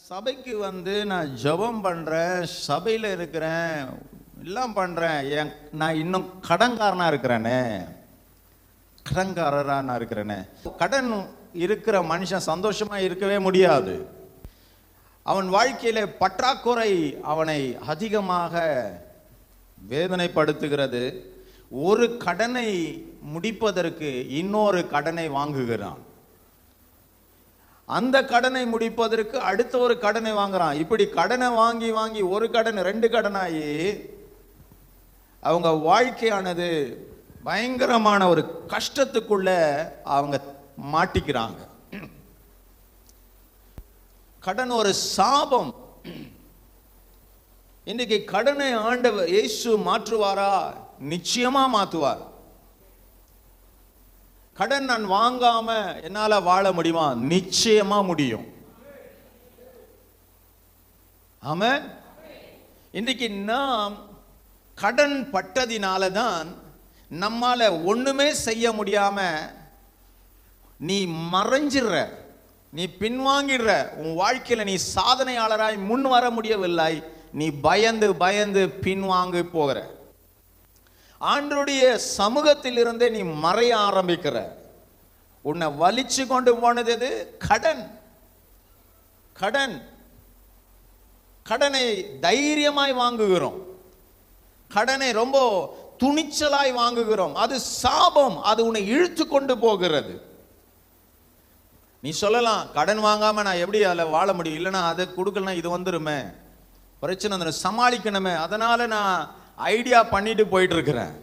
சபைக்கு நான் ஜெபம் பண்றேன், சபையில இருக்கிறேன், எல்லாம் பண்றேன். நான் இன்னும் கடன்காரனா இருக்கிறேனே, கடன்காரரா நான் இருக்கிறேனே. கடன் இருக்கிற மனுஷன் சந்தோஷமா இருக்கவே முடியாது. அவன் வாழ்க்கையில பற்றாக்குறை அவனை அதிகமாக வேதனைப்படுத்துகிறது. ஒரு கடனை முடிப்பதற்கு இன்னொரு கடனை வாங்குகிறான். அந்த கடனை முடிப்பதற்கு அடுத்த ஒரு கடனை வாங்குறான். இப்படி கடனை வாங்கி வாங்கி ஒரு கடன் ரெண்டு கடனாகி அவங்க வாழ்க்கையானது பயங்கரமான ஒரு கஷ்டத்துக்குள்ள அவங்க மாட்டிக்கிறாங்க. கடன் ஒரு சாபம். இன்றைக்கு கடனை ஆண்டவர் இயேசு மாற்றுவாரா? நிச்சயமா மாற்றுவார். கடன் நான் வாங்காம என்னால வாழ முடியுமா? நிச்சயமா முடியும். ஆமென். இன்றைக்கு நாம் கடன் பட்டதினால தான் நம்மால ஒண்ணுமே செய்ய முடியாம நீ மறைஞ்சிடுற, நீ பின்வாங்கிடுற. உன் வாழ்க்கையில நீ சாதனையாளராய் முன் வர முடியவில்லை. நீ பயந்து பயந்து பின்வாங்கி போகிற. ஆண்டவருடைய சமூகத்தில் இருந்தே நீ மறைய ஆரம்பிக்கிற. உன்னை வலிச்சு கொண்டு போனது எது? கடன். கடன். கடனை தைரியமாய் வாங்குகிறோம், கடனை ரொம்ப துணிச்சலாய் வாங்குகிறோம். அது சாபம். அது உன்னை இழுத்து கொண்டு போகிறது. நீ சொல்லலாம், கடன் வாங்காம நான் எப்படி அதில் வாழ முடியும்? இல்லைன்னா அதை கொடுக்கலாம், இது வந்துருமே, பிரச்சனை சமாளிக்கணுமே, அதனால நான் ஐடியா பண்ணிட்டு போயிட்டு இருக்கிறேன்.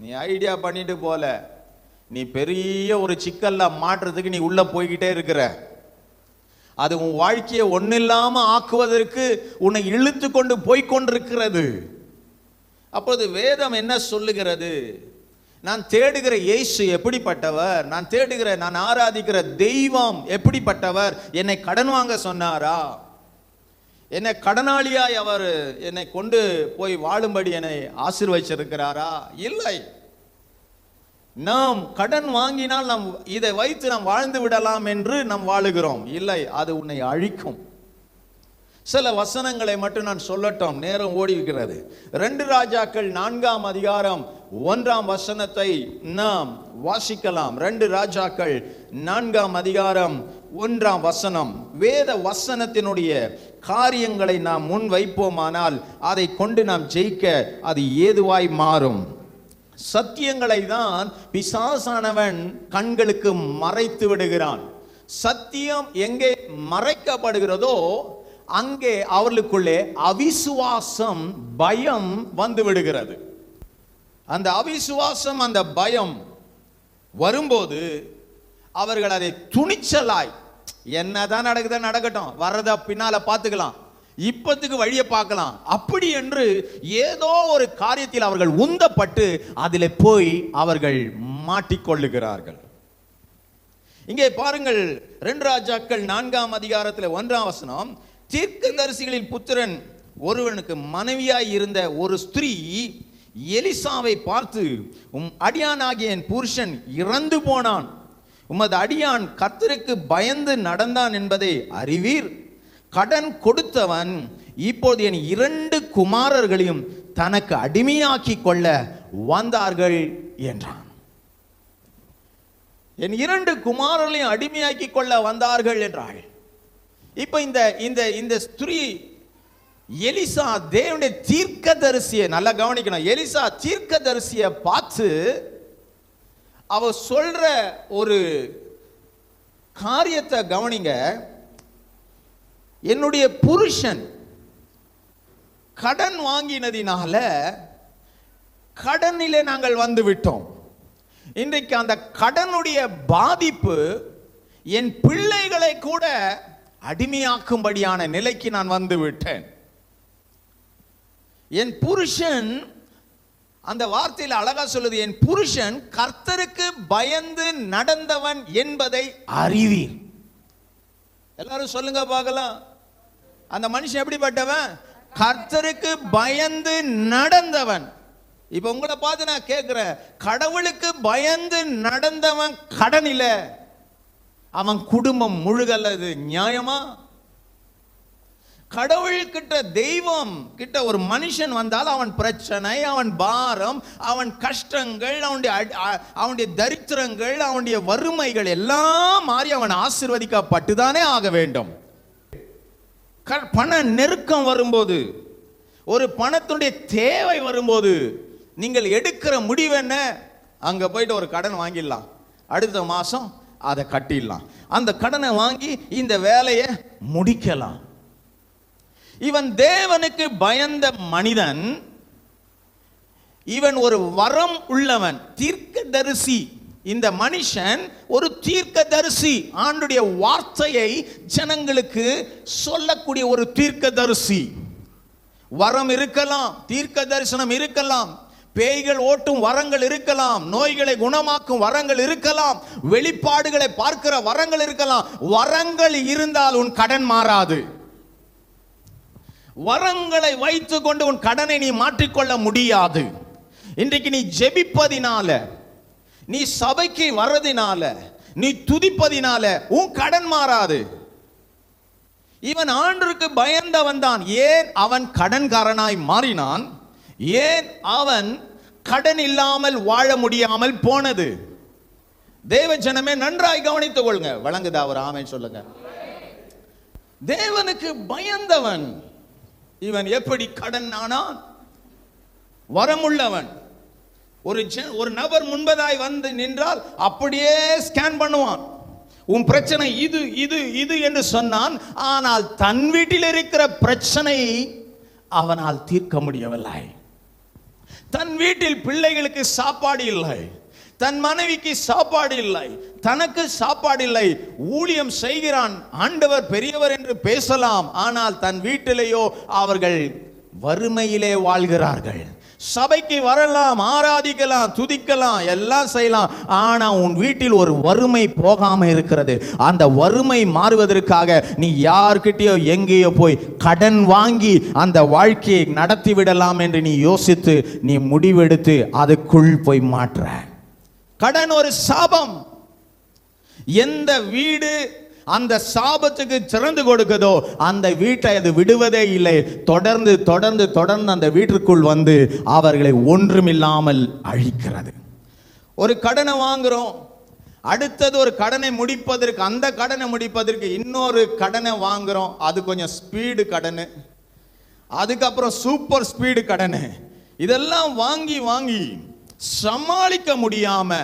நீ ஐடியா பண்ணிட்டு போல, நீ பெரிய ஒரு சிக்கல்ல மாற்றுறதுக்கு நீ உள்ள போய்கிட்டே இருக்கிற. அது உன் வாழ்க்கையை ஒன்னில்லாம ஆக்குவதற்கு உன்னை இழுத்து கொண்டு போய்கொண்டிருக்கிறது. அப்போது வேதம் என்ன சொல்லுகிறது? நான் தேடுகிற இயேசு எப்படிப்பட்டவர்? நான் தேடுகிற, நான் ஆராதிக்கிற தெய்வம் எப்படிப்பட்டவர்? என்னை கடன் வாங்க சொன்னாரா? என்னை கடனாளியாய் அவர் என்னை கொண்டு போய் வாழும்படி என்னை ஆசீர்வதிச்சிருக்கிறாரா? இல்லை. நாம் கடன் வாங்கினால் நாம் இதை வைத்து நாம் வாழ்ந்து விடலாம் என்று நாம் வாழுகிறோம். இல்லை, அது உன்னை அழிக்கும். சில வசனங்களை மட்டும் நான் சொல்லட்டும், நேரம் ஓடிக்கிறது. 2 ராஜாக்கள் 4ஆம் அதிகாரம் 1ஆம் வசனத்தை நாம் வாசிக்கலாம். 2 ராஜாக்கள் 4ஆம் அதிகாரம் 1ஆம் வசனம். வேத வசனத்தினுடைய காரியங்களை நாம் முன் வைப்போமானால் அதை கொண்டு நாம் ஜெயிக்க அது ஏதுவாய் மாறும். சத்தியங்களை தான் பிசாசானவன் கண்களுக்கு மறைத்து விடுகிறான். சத்தியம் எங்கே மறைக்கப்படுகிறதோ அங்கே அவர்களுக்குள்ளே அவிசுவாசம், பயம் வந்து விடுகிறது. அந்த அவிசுவாசம், அந்த பயம் வரும்போது அவர்கள் அதை துணிச்சலாய், என்னதான் நடக்குதோ நடக்கட்டும், வர்றத பின்னால பார்த்துக்கலாம், இப்பத்துக்கு வழியை பார்க்கலாம், அப்படி என்று ஏதோ ஒரு காரியத்தில் அவர்கள் உந்தப்பட்டு அதில் போய் அவர்கள் மாட்டிக்கொள்ளுகிறார்கள். இங்கே பாருங்கள், 2 ராஜாக்கள் 4ஆம் அதிகாரத்தில் 1ஆம் வசனம். தீர்க்கதரிசிகளின் புத்திரன் ஒருவனுக்கு மனைவியாய் இருந்த ஒரு ஸ்திரீ எலிசாவை பார்த்து, அடியானாகிய என் புருஷன் இறந்து போனான், உமது அடியான் கர்த்தருக்கு பயந்து நடந்தான் என்பதை அறிவீர். கடன் கொடுத்தவன் இப்போது என் 2 குமாரர்களையும் தனக்கு அடிமையாக்கி கொள்ள வந்தார்கள் என்றான். என் 2 குமாரர்களையும் அடிமையாக்கி கொள்ள வந்தார்கள் என்றாள். இப்ப இந்த ஸ்திரீ எலிசா தேவனுடைய தீர்க்கதரிசியை நல்லா கவனிக்கணும். எலிசா தீர்க்கதரிசியை பார்த்து அவ சொல்ற ஒரு காரியத்தை கவனிங்க. என்னுடைய புருஷன் கடன் வாங்கினதினால கடனிலே நாங்கள் வந்து விட்டோம். இன்றைக்கு அந்த கடனுடைய பாதிப்பு என் பிள்ளைகளை கூட அடிமையாக்கும்படியான நிலைக்கு நான் வந்து விட்டேன். என் புருஷன், அந்த வார்த்தையில் அழகா சொல்லுது, என் புருஷன் கர்த்தருக்கு பயந்து நடந்தவன் என்பதை அறிவீர். எல்லாரும் சொல்லுங்க பார்க்கலாம். அந்த மனுஷன் எப்படிப்பட்டவன்? கர்த்தருக்கு பயந்து நடந்தவன். இப்ப உங்களை பார்த்து நான் கேட்கிறேன், கடவுளுக்கு பயந்து நடந்தவன் கடனில அவன் குடும்பம் முழுகல்லது நியாயமா? கடவுள்கிட்ட, தெய்வம் கிட்ட ஒரு மனுஷன் வந்தால் அவன் பிரச்சனை, அவன் பாரம், அவன் கஷ்டங்கள், அவனுடைய தரித்திரங்கள், அவனுடைய வறுமைகள் எல்லாம் மாறி அவன் ஆசீர்வதிக்கப்பட்டு தானே ஆக வேண்டும். பண நெருக்கம் வரும்போது, ஒரு பணத்துடைய தேவை வரும்போது நீங்கள் எடுக்கிற முடிவு என்ன? அங்க போயிட்டு ஒரு கடன் வாங்கிடலாம், அடுத்த மாசம் அதை கட்டிடலாம், அந்த கடனை வாங்கி இந்த வேலையை முடிக்கலாம். இவன் தேவனுக்கு பயந்த மனிதன், இவன் ஒரு வரம் உள்ளவன், தீர்க்கதரிசி. இந்த மனுஷன் ஒரு தீர்க்கதரிசி, ஆண்டுடைய வார்த்தையை ஜனங்களுக்கு சொல்லக்கூடிய ஒரு தீர்க்கதரிசி. வரம் இருக்கலாம், தீர்க்க தரிசனம் இருக்கலாம், பேய்கள் ஓட்டும் வரங்கள் இருக்கலாம், நோய்களை குணமாக்கும் வரங்கள் இருக்கலாம், வெளிப்பாடுகளை பார்க்கிற வரங்கள் இருக்கலாம். வரங்கள் இருந்தால் உன் கடன் மாறாது. வரங்களை வைத்துக் கொண்டு உன் கடனை நீ மாற்றிக்கொள்ள முடியாது. இன்றைக்கு நீ ஜெபிப்பதினால, நீ சபைக்கு வர்றதினால, நீ துதிப்பதினால உன் கடன் மாறாது. இவன் ஆண்டவருக்கு பயந்தவன் தான். ஏன் அவன் கடன்காரனாய் மாறினான்? ஏன் அவன் கடன் இல்லாமல் வாழ முடியாமல் போனது? தேவ ஜனமே நன்றாய் கவனித்துக் கொள்ளுங்க. வழங்குதா ஒரு ஆமென் சொல்லுங்க. தேவனுக்கு பயந்தவன் இவன் எப்படி கடன் ஆனான்? வரமுள்ளவன். ஒரு நபர் முன்பதாய் வந்து நின்றால் அப்படியே ஸ்கேன் பண்ணுவான். உன் பிரச்சனை இது இது இது என்று சொன்னான். ஆனால் தன் வீட்டில் இருக்கிற பிரச்சனை அவனால் தீர்க்க முடியவில்லை. தன் வீட்டில் பிள்ளைகளுக்கு சாப்பாடு இல்லை, தன் மனைவிக்கு சாப்பாடு இல்லை, தனக்கு சாப்பாடு இல்லை. ஊழியம் செய்கிறான், ஆண்டவர் பெரியவர் என்று பேசலாம், ஆனால் தன் வீட்டிலேயோ அவர்கள் வறுமையிலே வாழ்கிறார்கள். சபைக்கு வரலாம், ஆராதிக்கலாம், துதிக்கலாம், எல்லாம் செய்யலாம், ஆனா உன் வீட்டில் ஒரு வறுமை போகாம இருக்கிறது. அந்த வறுமை மாறுவதற்காக நீ யார்கிட்டயோ எங்கேயோ போய் கடன் வாங்கி அந்த வாழ்க்கையை நடத்தி விடலாம் என்று நீ யோசித்து நீ முடிவெடுத்து அதுக்குள் போய் மாற்ற. கடன் ஒரு சாபம். எந்த வீடு அந்த சாபத்துக்கு திறந்து கொடுக்குதோ அந்த வீட்டை அது விடுவதே இல்லை. தொடர்ந்து தொடர்ந்து தொடர்ந்து அந்த வீட்டிற்குள் வந்து அவர்களை ஒன்றுமில்லாமல் அழிக்கிறது. ஒரு கடனை வாங்குறோம், அடுத்தது ஒரு கடனை முடிப்பதற்கு, அந்த கடனை முடிப்பதற்கு இன்னொரு கடனை வாங்குறோம். அது கொஞ்சம் ஸ்பீடு கடனு, அதுக்கப்புறம் சூப்பர் ஸ்பீடு கடனு. இதெல்லாம் வாங்கி வாங்கி சமாளிக்க முடியாம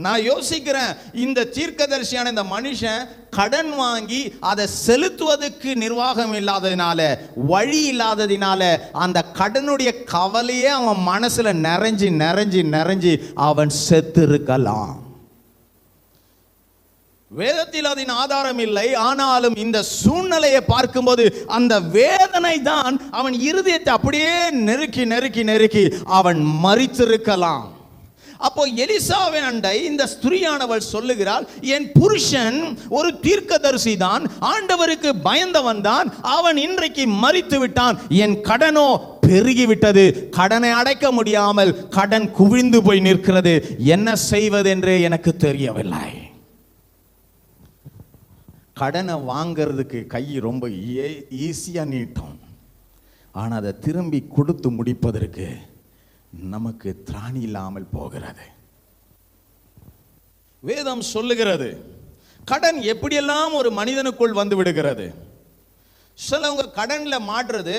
நான் யோசிக்கிறேன், இந்த தீர்க்கதரிசியான இந்த மனுஷன் கடன் வாங்கி அதை செலுத்துவதற்கு நிர்வாகம் இல்லாததினால, வழி இல்லாததினால அந்த கடனுடைய கவலையே அவன் மனசுல நிறைஞ்சி நிறைஞ்சி நிறைஞ்சி அவன் செத்து இருக்கலாம். வேதத்தில் அதன் ஆதாரம் இல்லை, ஆனாலும் இந்த சூழ்நிலையை பார்க்கும்போது அந்த வேதனை தான் அவன் இருதயத்தை அப்படியே நெருக்கி நெருக்கி நெருக்கி அவன் மரித்திருக்கலாம். அப்போ எலிசாவின் அண்டை இந்த ஸ்திரீயானவள் சொல்லுகிறாள், என் புருஷன் ஒரு தீர்க்கதரிசி தான், ஆண்டவருக்கு பயந்தவன் தான், அவன் இன்றைக்கு மரித்து விட்டான், என் கடனோ பெருகிவிட்டது, கடனை அடைக்க முடியாமல் கடன் குவிந்து போய் நிற்கிறது, என்ன செய்வது என்று எனக்கு தெரியவில்லை. கடனை வாங்கிறதுக்கு கை ரொம்ப ஈஸியா நீட்டும், ஆனால் அதை திரும்பி கொடுத்து முடிப்பதற்கு நமக்கு திராணி இல்லாமல் போகிறது. வேதம் சொல்லுகிறது கடன் எப்படியெல்லாம் ஒரு மனிதனுக்குள் வந்து விடுகிறது. சிலவங்க கடன்ல மாட்டுறது,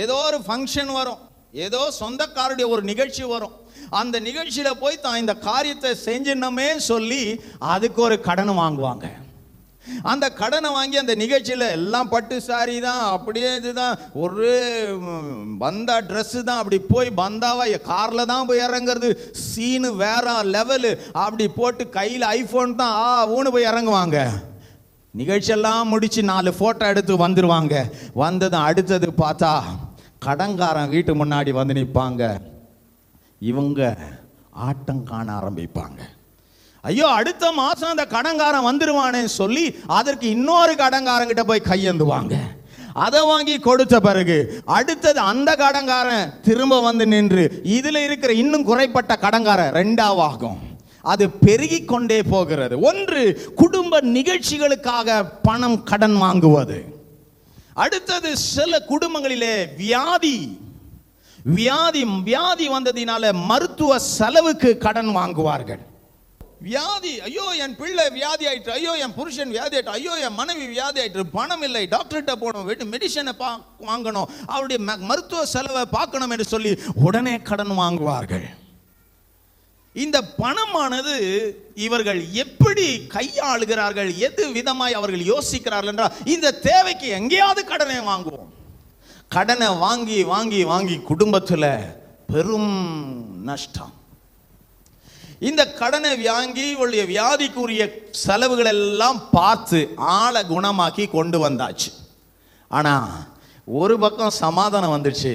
ஏதோ ஒரு ஃபங்க்ஷன் வரும், ஏதோ சொந்தக்காரருடைய ஒரு நிகழ்ச்சி வரும், அந்த நிகழ்ச்சியில போய் தான் இந்த காரியத்தை செஞ்சிடணுமே சொல்லி அதுக்கு ஒரு கடன் வாங்குவாங்க. அந்த கடனை வாங்கி அந்த நிகழ்ச்சியில் எல்லாம் பட்டு சாரி தான், அப்படியே இதுதான், ஒரு பந்தா ட்ரெஸ்ஸு தான், அப்படி போய் பந்தாவா காரில் தான் போய் இறங்குறது, சீனு வேற லெவலு, அப்படி போட்டு கையில் ஐஃபோன் தான் ஊனு போய் இறங்குவாங்க. நிகழ்ச்சியெல்லாம் முடித்து 4 ஃபோட்டோ எடுத்து வந்துடுவாங்க. வந்தது அடுத்தது பார்த்தா கடன்காரன் வீட்டு முன்னாடி வந்து நிற்பாங்க. இவங்க ஆட்டம் காண ஆரம்பிப்பாங்க. ஐயோ, அடுத்த மாசம் அந்த கடன்காரன் வந்துருவானே சொல்லி அதற்கு இன்னொரு கடன்காரங்கிட்ட போய் கையேந்துவாங்க. அதை வாங்கி கொடுத்த பிறகு அடுத்தது அந்த கடன்காரன் திரும்ப வந்து நின்று இதுல இருக்கிற இன்னும் குறைப்பட்ட கடன்காரன் 2ஆகும். அது பெருகி கொண்டே போகிறது. ஒன்று, குடும்ப நிகழ்ச்சிகளுக்காக பணம் கடன் வாங்குவது. அடுத்தது சில குடும்பங்களிலே வியாதி வந்ததினால மருத்துவ செலவுக்கு கடன் வாங்குவார்கள். வியாதி, ஐயோ என் பிள்ளை வியாதி ஆயிட்டு, ஐயோ என் புருஷன் வியாதி ஆயிட்டு, ஐயோ என் மனைவி வியாதி ஆயிட்டு, பணம் இல்லை, டாக்டர்கிட்ட போகணும், மெடிசனை வாங்கணும், அவருடைய மருத்துவ செலவை பார்க்கணும் என்று சொல்லி உடனே கடன் வாங்குவார்கள். இந்த பணமானது இவர்கள் எப்படி கையாளுகிறார்கள், எது விதமாய் அவர்கள் யோசிக்கிறார்கள் என்றால், இந்த தேவைக்கு எங்கேயாவது கடனை வாங்குவோம். கடனை வாங்கி வாங்கி வாங்கி குடும்பத்தில் பெரும் நஷ்டம். இந்த கடனை வாங்கி உடைய வியாதிக்குரிய செலவுகள் எல்லாம் பார்த்து ஆளை குணமாக்கி கொண்டு வந்தாச்சு. ஆனா ஒரு பக்கம் சமாதானம் வந்துடுச்சு,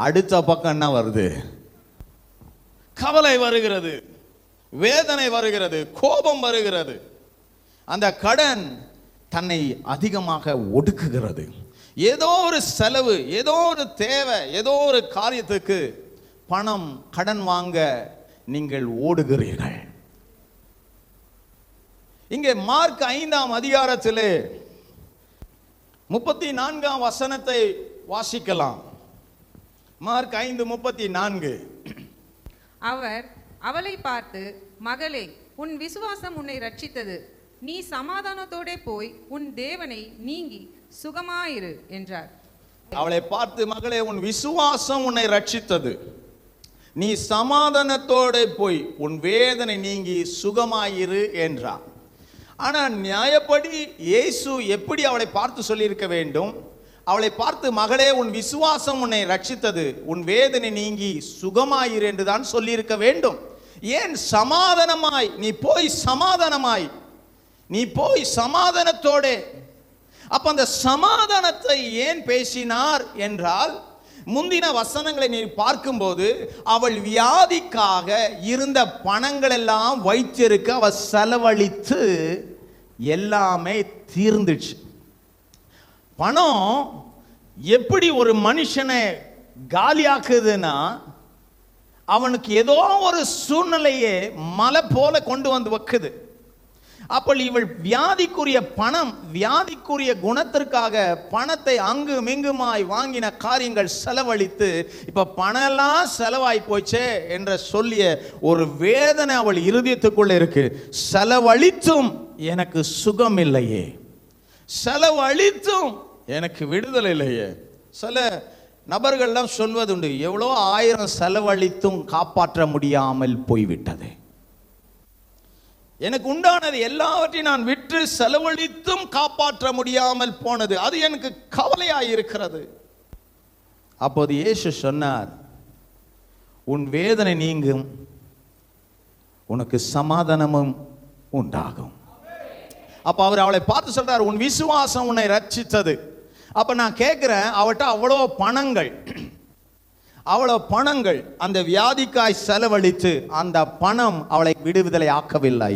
அடுத்த பக்கம் என்ன வருது? கவலை வருகிறது, வேதனை வருகிறது, கோபம் வருகிறது. அந்த கடன் தன்னை அதிகமாக ஒடுக்குகிறது. ஏதோ ஒரு செலவு, ஏதோ ஒரு தேவை, ஏதோ ஒரு காரியத்துக்கு பணம் கடன் வாங்க நீங்கள் ஓடுகிறீர்கள். இங்கே மார்க் 5ஆம் அதிகாரத்திலே 34ஆம் வசனத்தை வாசிக்கலாம். மார்க் 5:34. அவர் அவளை பார்த்து, மகளே, உன் விசுவாசம் உன்னை ரட்சித்தது, நீ சமாதானத்தோட போய் உன் தேவனை நீங்கி சுகமாயிரு என்றார். அவளை பார்த்து, மகளே, உன் விசுவாசம் உன்னை ரட்சித்தது, நீ சமாதானத்தோட போய் உன் வேதனை நீங்கி சுகமாயிரு என்றார். ஆனால் நியாயப்படி இயேசு எப்படி அவளை பார்த்து சொல்லியிருக்க வேண்டும்? அவளை பார்த்து, மகளே, உன் விசுவாசம் உன்னை ரட்சித்தது, உன் வேதனை நீங்கி சுகமாயிரு என்று தான் சொல்லியிருக்க வேண்டும். ஏன் சமாதானமாய் நீ போய் சமாதானத்தோட? அப்ப அந்த சமாதானத்தை ஏன் பேசினார் என்றால், முந்தின வசனங்களை நீ பார்க்கும்போது அவள் வியாதிக்காக இருந்த பணங்கள் எல்லாம் வைத்திருக்க அவ செலவழித்து எல்லாமே தீர்ந்துச்சு. பணம் எப்படி ஒரு மனுஷனை காலியாக்குதுன்னா, அவனுக்கு ஏதோ ஒரு சூழ்நிலையே மலை போல கொண்டு வந்து வைக்குது. அப்போ இவள் வியாதிக்குரிய பணம், வியாதிக்குரிய குணத்திற்காக பணத்தை அங்கு மிங்குமாய் வாங்கின காரியங்கள் செலவழித்து இப்ப பணம் எல்லாம் செலவாய் போச்சே என்ற சொல்லிய ஒரு வேதனை அவள் இருதயத்துக்குள்ள இருக்கு. செலவழித்தும் எனக்கு சுகம் இல்லையே, செலவழித்தும் எனக்கு விடுதலை இல்லையே. சில நபர்கள்லாம் சொல்வது உண்டு, எவ்வளோ 1000 செலவழித்தும் காப்பாற்ற முடியாமல் போய்விட்டது. எனக்கு உண்டானது எல்லாவற்றையும் நான் விற்று செலவழித்தும் காப்பாற்ற முடியாமல் போனது, அது எனக்கு கவலையாய் இருக்கிறது. அப்போது இயேசு சொன்னார், உன் வேதனை நீங்கும், உனக்கு சமாதானமும் உண்டாகும். அப்ப அவர் அவளை பார்த்து சொல்றார், உன் விசுவாசம் உன்னை ரட்சித்தது. அப்ப நான் கேட்கிறேன், அவட்ட அவ்வளோ பணங்கள் அந்த வியாதிக்காய் செலவழித்து அந்த பணம் அவளை விடுதலை ஆக்கவில்லை.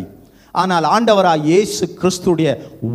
ஆனால் ஆண்டவராய் இயேசு கிறிஸ்துடைய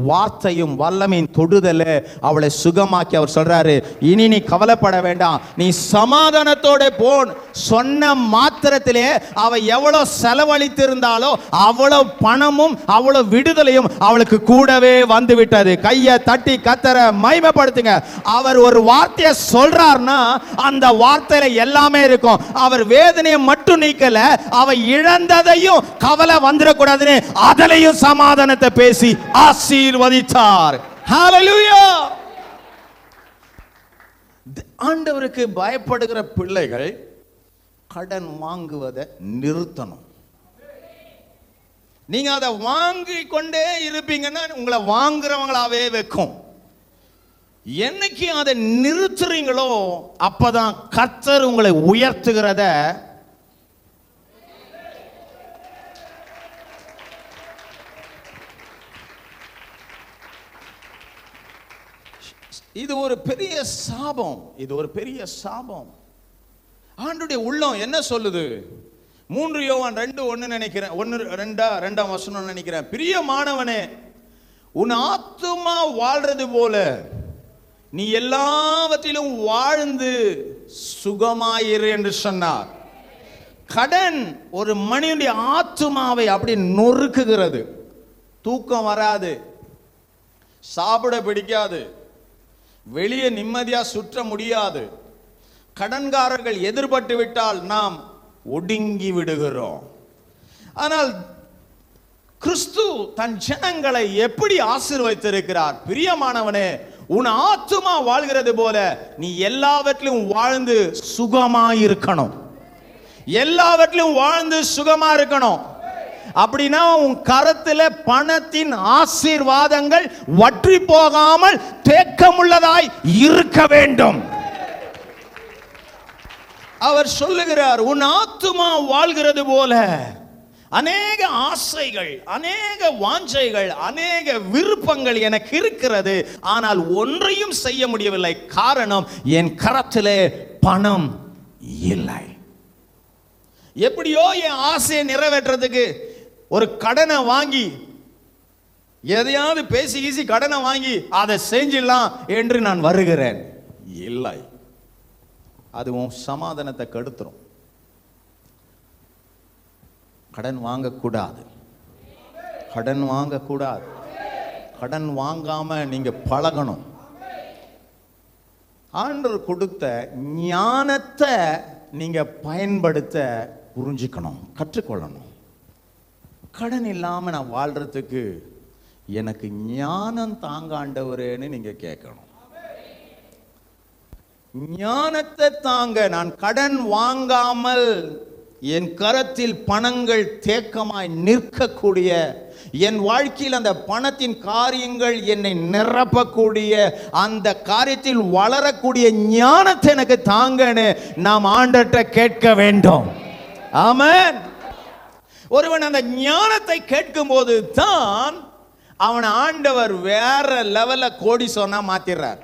வார்த்தையும் வல்லமையின் தொடுதல அவளை சுகமாக்கி அவர் சொல்றாரு, இனி நீ கவலைப்பட வேண்டாம், நீ சமாதானத்தோட போன் சொன்ன மாத்திரத்திலே அவ எவ்வளவு செலவழித்திருந்தாலோ அவ்வளவு பணமும் அவ்வளவு விடுதலையும் அவளுக்கு கூடவே வந்து விட்டது. கையை தட்டி கத்தரை மகிமைப்படுத்துங்க. அவர் ஒரு வார்த்தையை சொல்றார்னா அந்த வார்த்தையில எல்லாமே இருக்கும். அவர் வேதனையை மட்டும் நீக்கல, அவ இழந்ததையும் கவலை வந்துடக்கூடாதுன்னு அதிலையும் சமாதானத்தை பேசி ஆசீர்வதித்தார். ஹல்லேலூயா. ஆண்டவருக்கு பயப்படுகிற பிள்ளைகள் கடன் வாங்குவதை நிறுத்தணும். நீங்க அதை வாங்கி கொண்டே இருப்பீங்கன்னா உங்களை வாங்குறவங்களாவே வைக்கும். என்னைக்கு அதை நிறுத்துறீங்களோ அப்பதான் கர்த்தர் உங்களை உயர்த்துகிறத இது ஒரு பெரிய சாபம். ஆண்டுடைய உள்ளம் என்ன சொல்லுது? 3 யோவான் 2:1 நினைக்கிறேன், 1:2 வசனம் நினைக்கிறேன். பிரியமானவனே, உன் ஆத்துமா வாழ்றது போல நீ எல்லாவற்றிலும் வாழ்ந்து சுகமாயிரு என்று சொன்னார். கடன் ஒரு மனிதனுடைய ஆத்துமாவை அப்படி நொறுக்குகிறது. தூக்கம் வராது, சாப்பிட பிடிக்காது, வெளியே நிம்மதியா சுற்ற முடியாது. கடன்காரர்கள் எதிர்பட்டு விட்டால் நாம் ஒடுங்கி விடுகிறோம். ஆனால் கிறிஸ்து தன் ஜனங்களை எப்படி ஆசீர்வதித்திருக்கிறார். பிரியமானவனே, உன் ஆத்துமா வாழ்கிறது போல நீ எல்லாவற்றிலும் வாழ்ந்து சுகமாயிருக்கணும். எல்லாவற்றிலும் வாழ்ந்து சுகமா இருக்கணும். அப்படின்னா உன் கரத்துல பணத்தின் ஆசீர்வாதங்கள் வற்றி போகாமல் தேக்கமுள்ளதாய் இருக்க வேண்டும். அவர் சொல்லுகிறார், உன் ஆத்துமா வாழ்கிறது போல அநேக ஆசைகள், அநேக வாஞ்சைகள், அநேக விருப்பங்கள் எனக்கு இருக்கிறது. ஆனால் ஒன்றையும் செய்ய முடியவில்லை. காரணம், என் கரத்திலே பணம் இல்லை. எப்படியோ என் ஆசையை நிறைவேற்றதுக்கு ஒரு கடனை வாங்கி, எதையாவது பேசி கடனை வாங்கி அதை செஞ்சிடலாம் என்று நான் வருகிறேன். இல்லை, அது உன் சமாதானத்தை கெடுத்துரும். கடன் வாங்கக்கூடாது. கடன் வாங்கக்கூடாது. கடன் வாங்காம நீங்க பழகணும். ஆண்டவர் கொடுத்த ஞானத்தை நீங்க பயன்படுத்த புரிஞ்சுக்கணும், கற்றுக்கொள்ளணும். கடன் இல்லாம நான் வாழ்றதுக்கு எனக்கு ஞானம் தாங்க ஆண்டவரேன்னு நீங்க கேட்கணும். ஞானத்தை தாங்க. நான் கடன் வாங்காமல் என் கரத்தில் பணங்கள் தேக்கமாய் நிற்கக்கூடிய, என் வாழ்க்கையில் அந்த பணத்தின் காரியங்கள் என்னை நிரப்பக்கூடிய, அந்த காரியத்தில் வளரக்கூடிய ஞானத்தை எனக்கு தாங்கன்னு நாம் ஆண்டவர்கிட்ட கேட்க வேண்டும். ஆமென். ஒருவன் அந்த ஞானத்தை கேட்கும் போது தான் அவன் ஆண்டவர் வேற லெவல்ல கோடி சொன்னா மாத்திடுறார்.